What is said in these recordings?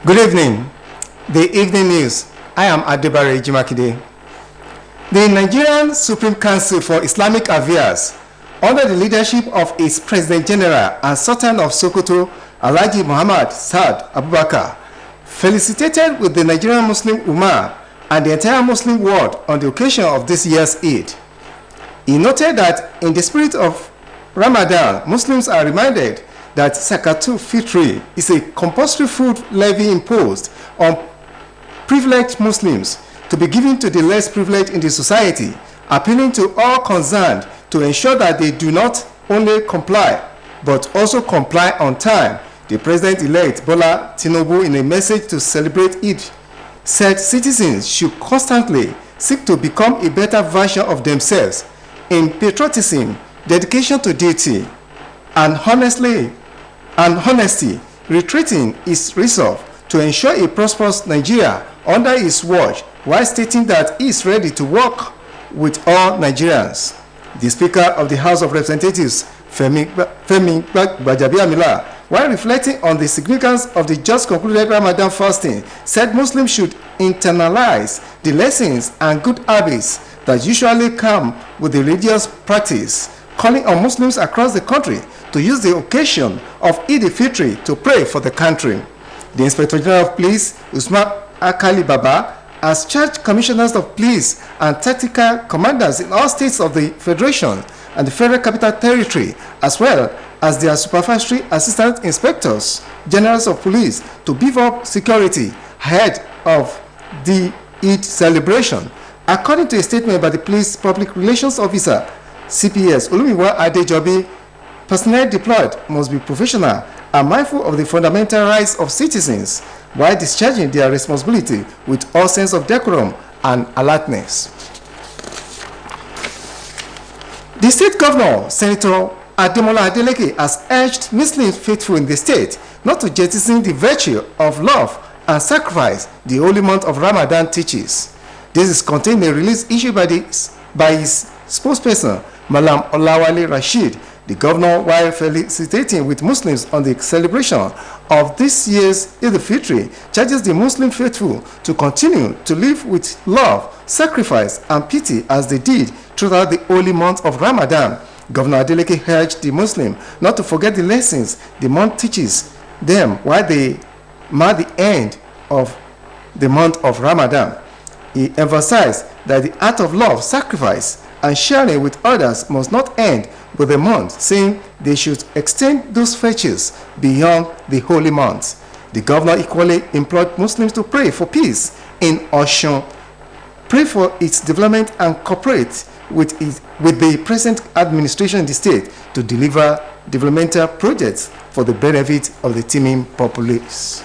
Good evening. The evening news. I am Adebare Jimakide. The Nigerian Supreme Council for Islamic Affairs, under the leadership of its President General and Sultan of Sokoto, Alhaji Muhammad Saad Abubakar, felicitated with the Nigerian Muslim Ummah and the entire Muslim world on the occasion of this year's Eid. He noted that in the spirit of Ramadan, Muslims are reminded that Zakatul Fitri is a compulsory food levy imposed on privileged Muslims to be given to the less privileged in the society, appealing to all concerned to ensure that they do not only comply, but also comply on time. The President-elect Bola Tinubu, in a message to celebrate Eid, said citizens should constantly seek to become a better version of themselves in patriotism, dedication to duty, and honesty, reiterating his resolve to ensure a prosperous Nigeria under his watch, while stating that he is ready to work with all Nigerians. The Speaker of the House of Representatives, Femi Gbajabiamila, while reflecting on the significance of the just concluded Ramadan fasting, said Muslims should internalize the lessons and good habits that usually come with the religious practice, calling on Muslims across the country to use the occasion of Eid al-Fitr to pray for the country. The Inspector General of Police, Usman Akali Baba, has charged commissioners of police and tactical commanders in all states of the Federation and the Federal Capital Territory, as well as their supervisory assistant inspectors, generals of police, to beef up security ahead of the Eid celebration. According to a statement by the police public relations officer, CPS Olumiwa Adejobi, personnel deployed must be professional and mindful of the fundamental rights of citizens while discharging their responsibility with all sense of decorum and alertness. The state governor, Senator Ademola Adeleke, has urged Muslim faithful in the state not to jettison the virtue of love and sacrifice the holy month of Ramadan teaches. This is contained in a release issued by his spokesperson, Malam Olawale Rashid. The governor, while felicitating with Muslims on the celebration of this year's Eid al-Fitr, charges the Muslim faithful to continue to live with love, sacrifice, and pity as they did throughout the holy month of Ramadan. Governor Adeleke urged the Muslim not to forget the lessons the month teaches them while they mark the end of the month of Ramadan. He emphasized that the act of love, sacrifice, and sharing with others must not end with the month, saying they should extend those virtues beyond the holy month. The governor equally implored Muslims to pray for peace in Osun, pray for its development, and cooperate with the present administration in the state to deliver developmental projects for the benefit of the teeming populace.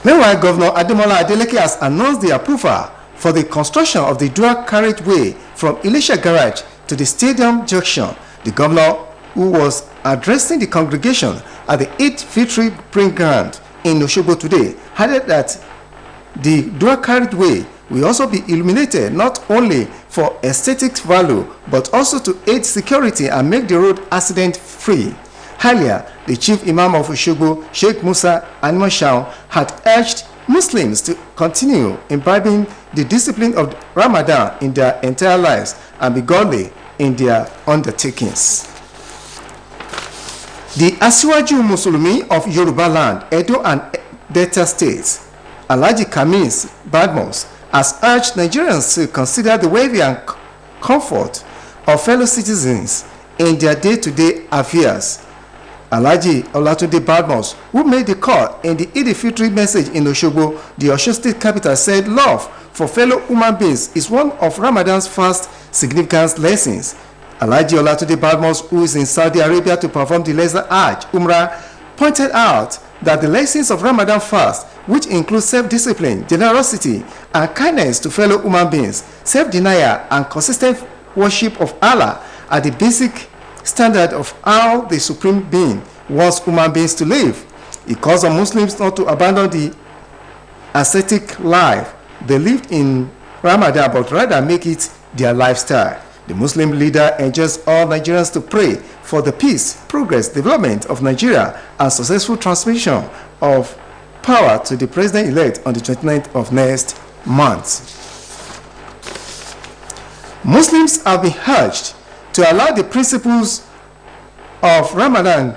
Meanwhile, Governor Ademola Adeleke has announced the approval for the construction of the dual carriageway from Ilesha Garage to the Stadium Junction. The governor, who was addressing the congregation at the Eid Fitri Praying Ground in Osogbo today, added that the dual carriageway will also be illuminated not only for aesthetic value but also to aid security and make the road accident-free. Earlier, the chief imam of Osogbo, Sheikh Musa Animashaun, had urged Muslims to continue imbibing the discipline of Ramadan in their entire lives and be godly in their undertakings. The Asiwaju Musulumi of Yoruba land, Edo and Delta states, Alhaji Kamis Badmus, has urged Nigerians to consider the welfare and comfort of fellow citizens in their day-to-day affairs. Alhaji Olatunde Badmus, who made the call in the Eid al-Fitr message in Osogbo, the Osun state capital, said love for fellow human beings is one of Ramadan's first significant lessons. Alhaji Olatunde Badmus, who is in Saudi Arabia to perform the Lesser Hajj Umrah, pointed out that the lessons of Ramadan fast, which include self-discipline, generosity, and kindness to fellow human beings, self-denial, and consistent worship of Allah, are the basic standard of how the Supreme Being wants human beings to live. It calls on Muslims not to abandon the ascetic life they lived in Ramadan, but rather make it their lifestyle. The Muslim leader urges all Nigerians to pray for the peace, progress, development of Nigeria and successful transmission of power to the president-elect on the 29th of next month. Muslims have been urged to allow the principles of Ramadan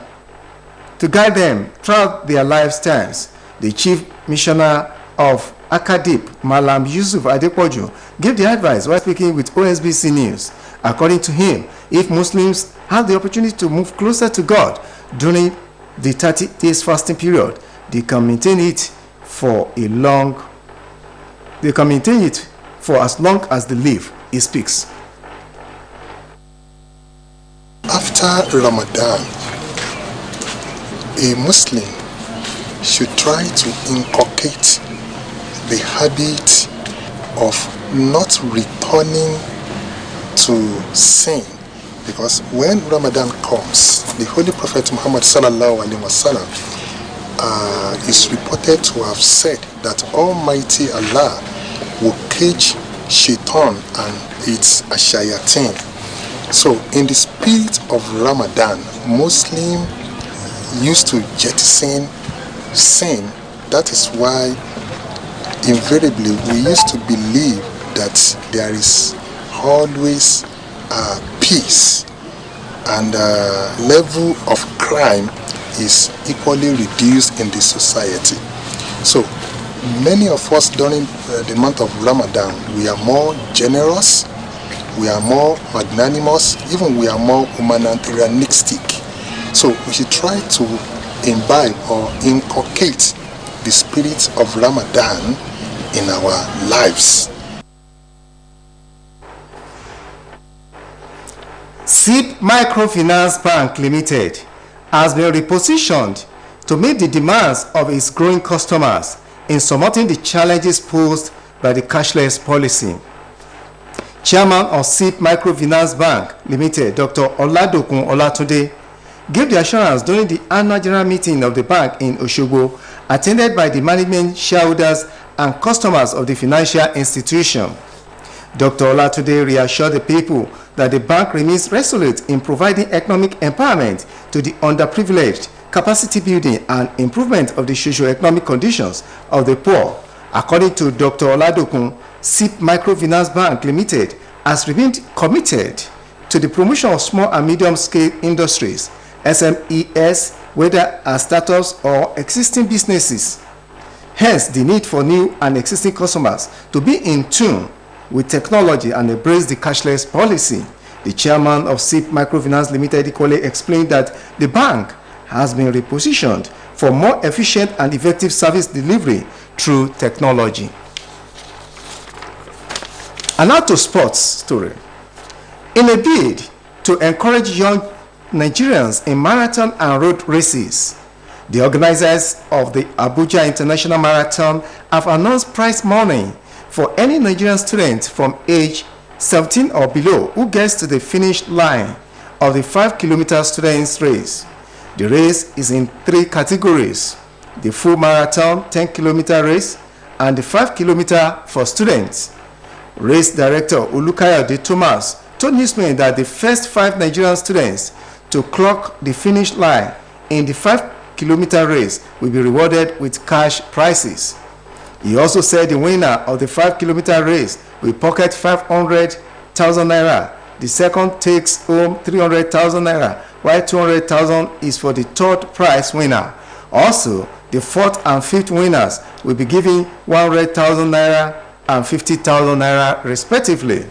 to guide them throughout their lifetimes. The chief missioner of Akadip, Malam Yusuf Adepoju, gave the advice while speaking with Osbc News. According to him, if Muslims have the opportunity to move closer to God during the 30 days fasting period, they can maintain it for as long as they live. He speaks. After Ramadan, a Muslim should try to inculcate the habit of not returning to sin, because when Ramadan comes, the Holy Prophet Muhammad sallallahu alaihi wasallam is reported to have said that Almighty Allah will cage shaitan and its shayateen. So in the spirit of Ramadan, Muslim used to jettison sin. That is why invariably we used to believe that there is always peace, and level of crime is equally reduced in the society. So many of us during the month of Ramadan, we are more generous, we are more magnanimous, even we are more humanitarianistic. So we should try to imbibe or inculcate the spirit of Ramadan in our lives. SIP Microfinance Bank Limited has been repositioned to meet the demands of its growing customers in surmounting the challenges posed by the cashless policy. Chairman of SIP Microfinance Bank Limited, Dr. Oladokun Olatunde, gave the assurance during the annual general meeting of the bank in Osogbo, attended by the management, shareholders, and customers of the financial institution. Dr. Olatunde reassured the people that the bank remains resolute in providing economic empowerment to the underprivileged, capacity building, and improvement of the socio-economic conditions of the poor. According to Dr. Oladokun, SIP Microfinance Bank Limited has remained committed to the promotion of small and medium-scale industries, SMEs, whether as startups or existing businesses. Hence, the need for new and existing customers to be in tune with technology and embrace the cashless policy. The chairman of SIP Microfinance Limited equally explained that the bank has been repositioned for more efficient and effective service delivery through technology. And now to sports story. In a bid to encourage young Nigerians in marathon and road races, the organizers of the Abuja International Marathon have announced prize money for any Nigerian student from age 17 or below who gets to the finish line of the 5-kilometer students race. The race is in 3 categories: the full marathon 10-kilometer race and the 5-kilometer for students. Race director Olukayode Thomas told newsmen that the first 5 Nigerian students to clock the finish line in the 5-kilometer race will be rewarded with cash prizes. He also said the winner of the 5-kilometer race will pocket 500,000 naira. The second takes home 300,000 naira, while 200,000 is for the third prize winner. Also, the fourth and fifth winners will be given 100,000 naira and 50,000 naira respectively.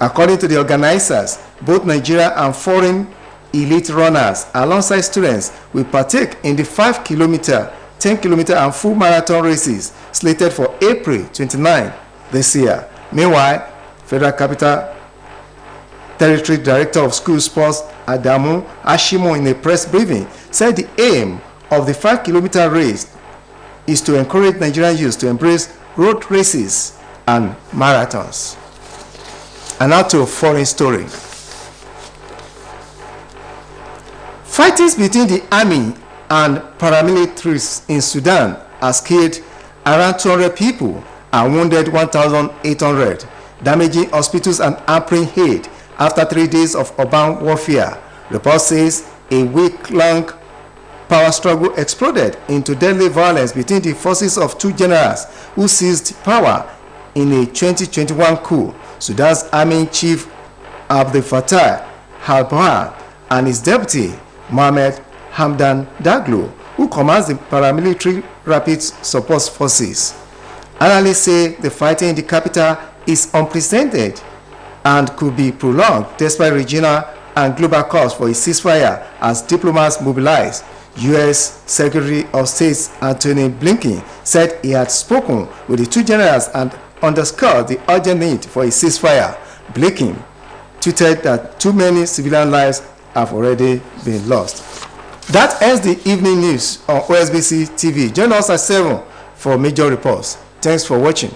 According to the organizers, both Nigeria and foreign elite runners alongside students will partake in the 5-kilometer, 10-kilometer and full marathon races slated for April 29 this year. Meanwhile, Federal Capital Territory Director of School Sports Adamu Ashimo, in a press briefing, said the aim of the 5-kilometer race is to encourage Nigerian youth to embrace road races and marathons. And now to a foreign story. Fightings between the army and paramilitaries in Sudan has killed around 200 people and wounded 1,800, damaging hospitals and hampering aid After 3 days of urban warfare, report says a week-long power struggle exploded into deadly violence between the forces of two generals who seized power in a 2021 coup. Sudan's army chief Abdel Fattah al-Burhan and his deputy Mohamed Hamdan Daglo, who commands the paramilitary rapid support forces. Analysts say the fighting in the capital is unprecedented and could be prolonged despite regional and global calls for a ceasefire as diplomats mobilize. U.S. Secretary of State Antony Blinken said he had spoken with the two generals and underscored the urgent need for a ceasefire. Blinken tweeted that too many civilian lives have already been lost. That ends the evening news on Osbc TV. Join us at 7 for major reports. Thanks for watching.